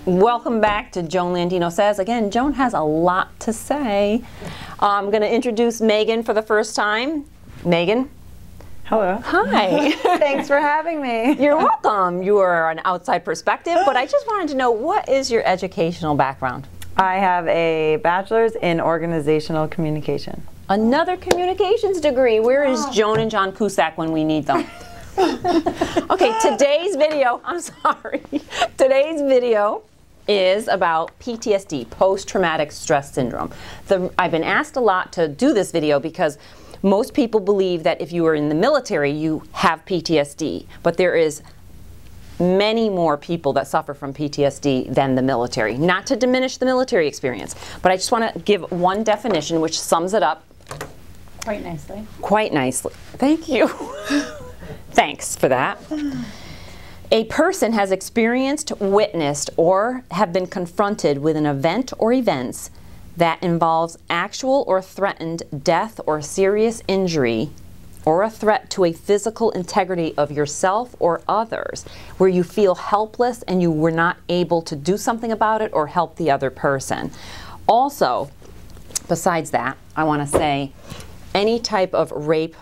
Welcome back to Joan Landino Says. Again, Joan has a lot to say. I'm going to introduce Megan for the first time. Megan. Hello. Hi. Thanks for having me. You're welcome. You are an outside perspective, but I just wanted to know, what is your educational background? I have a bachelor's in organizational communication. Another communications degree. Where is Joan and John Cusack when we need them? Okay, today's video, I'm sorry. Today's video is about PTSD, post-traumatic stress syndrome. I've been asked a lot to do this video because most people believe that if you are in the military, you have PTSD, but there is many more people that suffer from PTSD than the military. Not to diminish the military experience, but I just want to give one definition which sums it up quite nicely. Quite nicely. Thank you. Thanks for that. A person has experienced, witnessed, or have been confronted with an event or events that involves actual or threatened death or serious injury, or a threat to a physical integrity of yourself or others, where you feel helpless and you were not able to do something about it or help the other person. Also, besides that, I want to say any type of rape,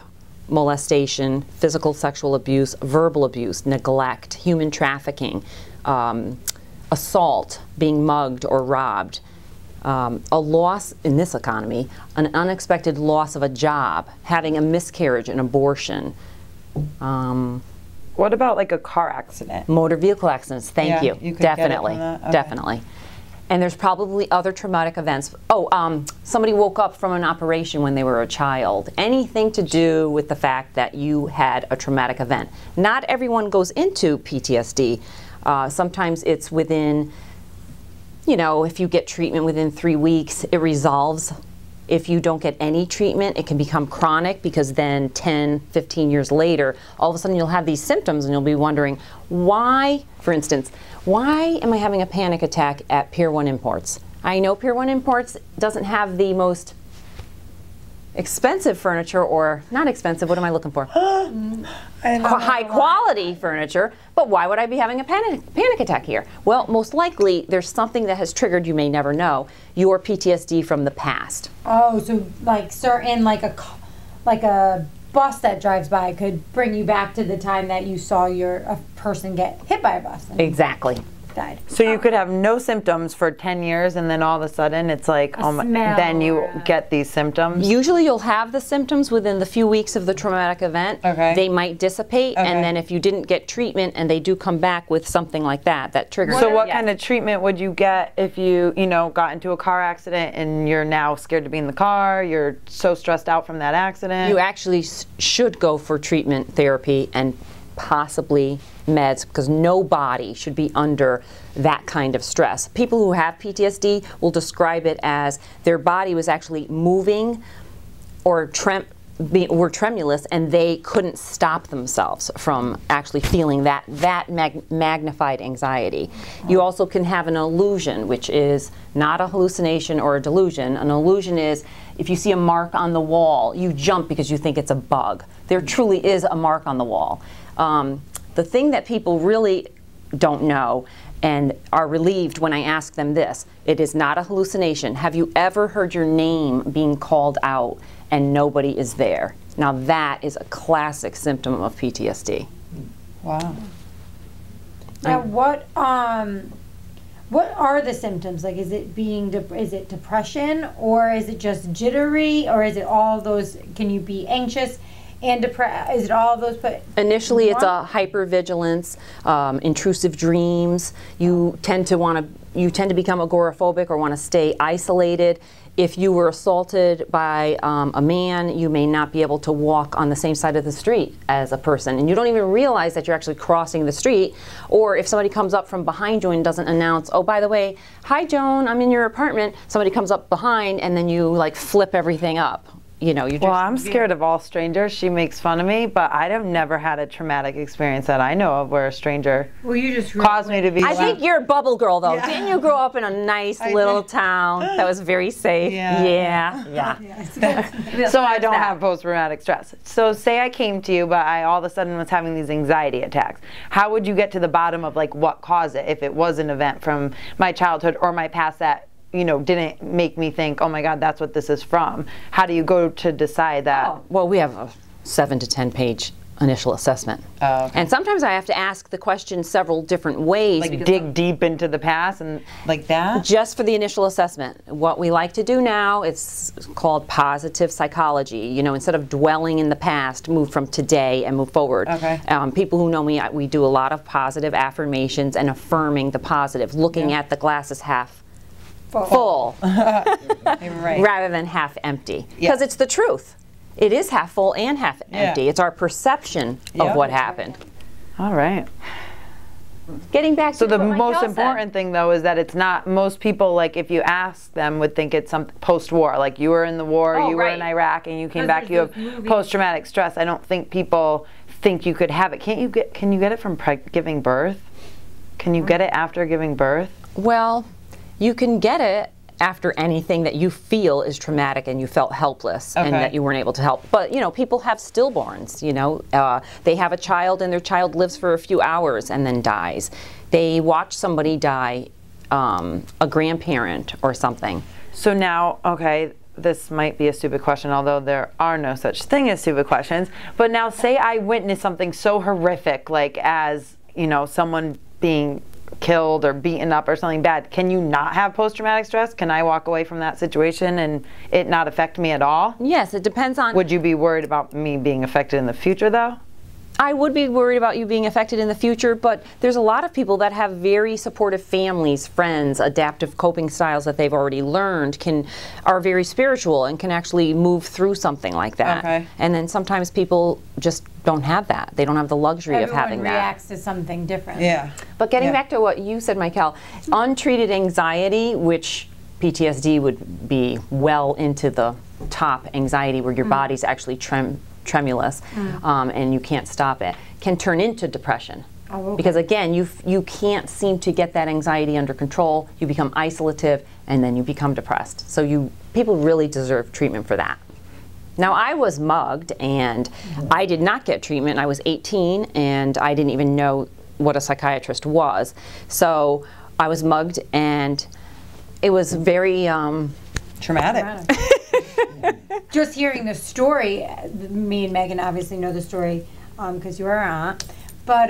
molestation, physical sexual abuse, verbal abuse, neglect, human trafficking, assault, being mugged or robbed, a loss in this economy, an unexpected loss of a job, having a miscarriage, an abortion. What about like a car accident? Motor vehicle accidents, thank you. You could Definitely, get it from that? Okay. Definitely. And there's probably other traumatic events. Oh, somebody woke up from an operation when they were a child. Anything to do with the fact that you had a traumatic event. Not everyone goes into PTSD. Sometimes it's within, you know, if you get treatment within 3 weeks, it resolves. If you don't get any treatment, it can become chronic, because then 10, 15 years later, all of a sudden you'll have these symptoms and you'll be wondering why, for instance, why am I having a panic attack at Pier 1 Imports? I know Pier 1 Imports doesn't have the most expensive furniture, or not expensive, what am I looking for? High quality furniture, but why would I be having a panic attack here? Well, most likely there's something that has triggered, you may never know, your PTSD from the past. Oh, so like certain, like a bus that drives by could bring you back to the time that you saw a person get hit by a bus. And exactly. died. So you could have no symptoms for 10 years and then all of a sudden it's like, then you get these symptoms? Usually you'll have the symptoms within the few weeks of the traumatic event. Okay. They might dissipate, and then if you didn't get treatment and they do come back with something like that, that triggers. So what kind of treatment would you get if you got into a car accident and you're now scared to be in the car, you're so stressed out from that accident? You actually should go for treatment, therapy, and possibly meds, because no body should be under that kind of stress. People who have PTSD will describe it as their body was actually moving or were tremulous, and they couldn't stop themselves from actually feeling that magnified anxiety. You also can have an illusion, which is not a hallucination or a delusion. An illusion is if you see a mark on the wall, you jump because you think it's a bug. There truly is a mark on the wall. The thing that people really don't know and are relieved when I ask them this, it is not a hallucination. Have you ever heard your name being called out and nobody is there? Now that is a classic symptom of PTSD. Wow. Now what are the symptoms? Like, is it is it depression, or is it just jittery, or is it all those? Can you be anxious and depressed? Is it all of those put? Initially, it's a hypervigilance, intrusive dreams. You tend to become agoraphobic or want to stay isolated. If you were assaulted by a man, you may not be able to walk on the same side of the street as a person, and you don't even realize that you're actually crossing the street. Or if somebody comes up from behind you and doesn't announce, oh, by the way, hi Joan, I'm in your apartment, somebody comes up behind and then you like flip everything up. you know, you just. Well, I'm scared of all strangers. She makes fun of me, but I've never had a traumatic experience that I know of where a stranger caused me to be. I think you're a bubble girl, though. Didn't you grow up in a nice little town that was very safe? Yeah. So I don't have post-traumatic stress. So say I came to you, but I all of a sudden was having these anxiety attacks. How would you get to the bottom of like what caused it if it was an event from my childhood or my past that, you know, didn't make me think, oh my God, that's what this is from? How do you go to decide that? Oh, well, we have a 7 to 10 page initial assessment. Oh, okay. And sometimes I have to ask the question several different ways. Like dig deep into the past and like that? Just for the initial assessment. What we like to do now, it's called positive psychology. You know, instead of dwelling in the past, move from today and move forward. Okay. People who know me, we do a lot of positive affirmations and affirming the positive, looking at the glass as half full Right. rather than half empty. Because it's the truth. It is half full and half empty. It's our perception of what happened. All right. Getting back to So the what most Michael important thing though is that it's not, most people, like if you ask them, would think it's something post-war, like you were in the war, you were in Iraq and you came back, you have post-traumatic stress. I don't think people think you could have it. Can you get it from giving birth? Can you get it after giving birth? Well, you can get it after anything that you feel is traumatic and you felt helpless and that you weren't able to help. But, you know, people have stillborns, you know. They have a child and their child lives for a few hours and then dies. They watch somebody die, a grandparent or something. So now, okay, this might be a stupid question, although there are no such thing as stupid questions. But now say I witnessed something so horrific, like as, you know, someone being killed or beaten up or something bad. Can you not have post-traumatic stress? Can I walk away from that situation and it not affect me at all? Yes, it depends on... Would you be worried about me being affected in the future though? I would be worried about you being affected in the future, but there's a lot of people that have very supportive families, friends, adaptive coping styles that they've already learned, are very spiritual and can actually move through something like that. Okay. And then sometimes people just don't have that. They don't have the luxury of having that. Everyone reacts to something different. Yeah. But getting back to what you said, Michael, untreated anxiety, which PTSD would be well into the top anxiety where your body's actually tremulous and you can't stop it, can turn into depression. Because again, you can't seem to get that anxiety under control, you become isolative, and then you become depressed. So people really deserve treatment for that. Now, I was mugged and I did not get treatment. I was 18 and I didn't even know what a psychiatrist was. So I was mugged and it was very traumatic. Just hearing the story, me and Megan obviously know the story because you're our aunt, but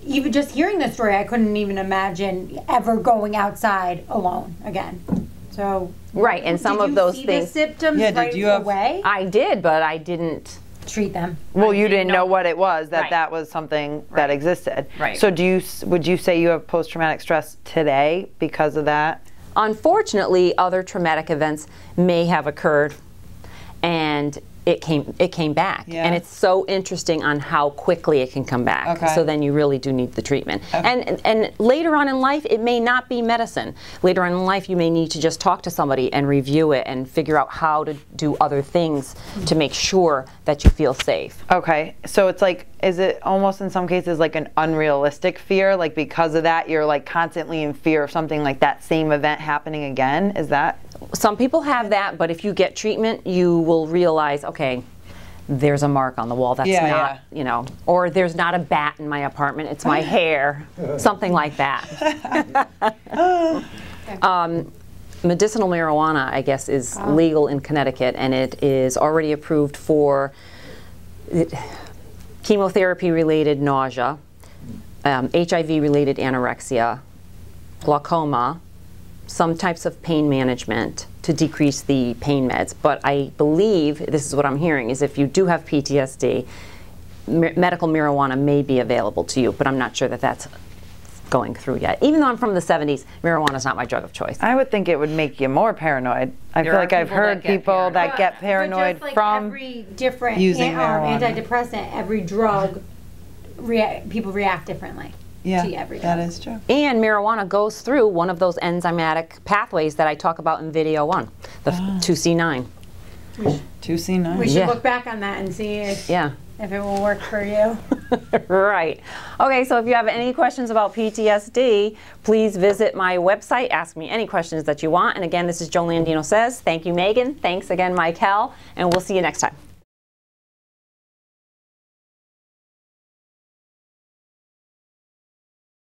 even just hearing the story, I couldn't even imagine ever going outside alone again. So right, and some of those things. Did you see the symptoms right away? I did, but I didn't treat them. Well, you didn't know what it was, that was something that existed. Right. So would you say you have post-traumatic stress today because of that? Unfortunately, other traumatic events may have occurred and it came back. And it's so interesting on how quickly it can come back. So then you really do need the treatment. And later on in life, it may not be medicine. Later on in life, you may need to just talk to somebody and review it and figure out how to do other things to make sure that you feel safe. Okay, so it's like, is it almost in some cases like an unrealistic fear? Like because of that, you're like constantly in fear of something like that same event happening again? Is that? Some people have that, but if you get treatment, you will realize, okay, there's a mark on the wall. That's not, you know, or there's not a bat in my apartment. It's my hair, something like that. Medicinal marijuana, I guess, is legal in Connecticut, and it is already approved for chemotherapy-related nausea, HIV-related anorexia, glaucoma, some types of pain management to decrease the pain meds. But I believe, this is what I'm hearing, is if you do have PTSD, medical marijuana may be available to you, but I'm not sure that that's going through yet. Even though I'm from the 70s, marijuana is not my drug of choice. I would think it would make you more paranoid. I feel like I've heard people that get paranoid just like from every different using marijuana. antidepressant, every drug, people react differently. Yeah, to every that drug. is true. And marijuana goes through one of those enzymatic pathways that I talk about in video 1, the 2C9. 2C9. We should Yeah. look back on that and see if Yeah. it will work for you. Right. Okay, so if you have any questions about PTSD, please visit my website. Ask me any questions that you want. And again, this is Joan Landino Says. Thank you, Megan. Thanks again, Michael. And we'll see you next time.